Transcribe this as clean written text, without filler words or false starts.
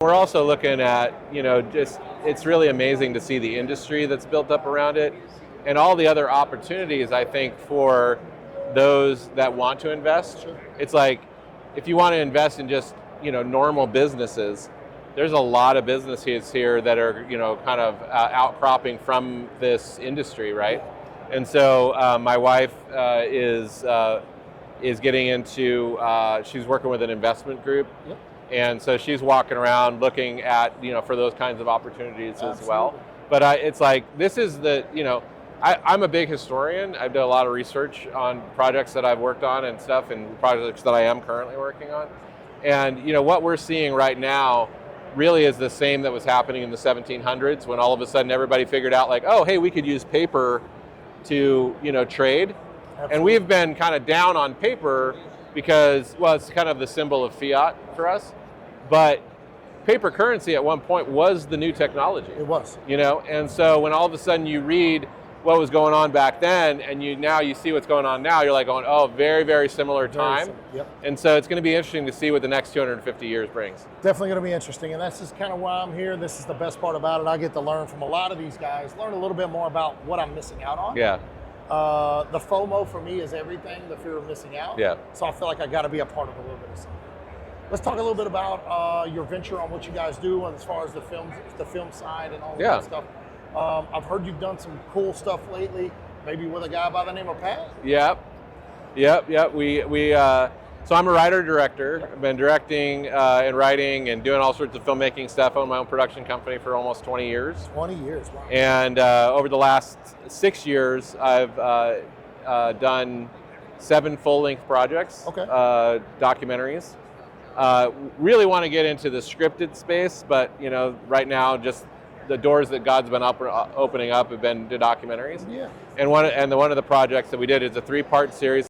We're also looking at, just it's really amazing to see the industry that's built up around it and all the other opportunities, I think, for those that want to invest. Sure. It's like, if you want to invest in just, normal businesses, there's a lot of businesses here that are, kind of outcropping from this industry, right? And so my wife is getting into, she's working with an investment group. Yep. And so she's walking around looking at, for those kinds of opportunities Absolutely. as well. But it's like, this is the, I'm a big historian. I've done a lot of research on projects that I've worked on and stuff, and projects that I am currently working on. And, what we're seeing right now really is the same that was happening in the 1700s, when all of a sudden everybody figured out, like, oh, hey, we could use paper to, trade. Absolutely. And we've been kind of down on paper because, well, it's kind of the symbol of fiat for us. But paper currency at one point was the new technology. It was. And so when all of a sudden you read what was going on back then, and now you see what's going on now, you're like going, oh, very, very similar time. Very similar. Yep. And so it's going to be interesting to see what the next 250 years brings. Definitely going to be interesting, and that's just kind of why I'm here. This is the best part about it. I get to learn from a lot of these guys, learn a little bit more about what I'm missing out on. Yeah. The FOMO for me is everything, the fear of missing out. Yeah. So I feel like I got to be a part of a little bit of something. Let's talk a little bit about your venture on what you guys do as far as the film side and all of that stuff. I've heard you've done some cool stuff lately, maybe with a guy by the name of Pat. Yep. So I'm a writer-director. I've been directing and writing and doing all sorts of filmmaking stuff. I own my own production company for almost 20 years. 20 years, wow. And over the last 6 years, I've done 7 full-length projects, documentaries. Really want to get into the scripted space, but right now, just the doors that God's been opening up have been to documentaries. Yeah. And one of the projects that we did is a 3-part series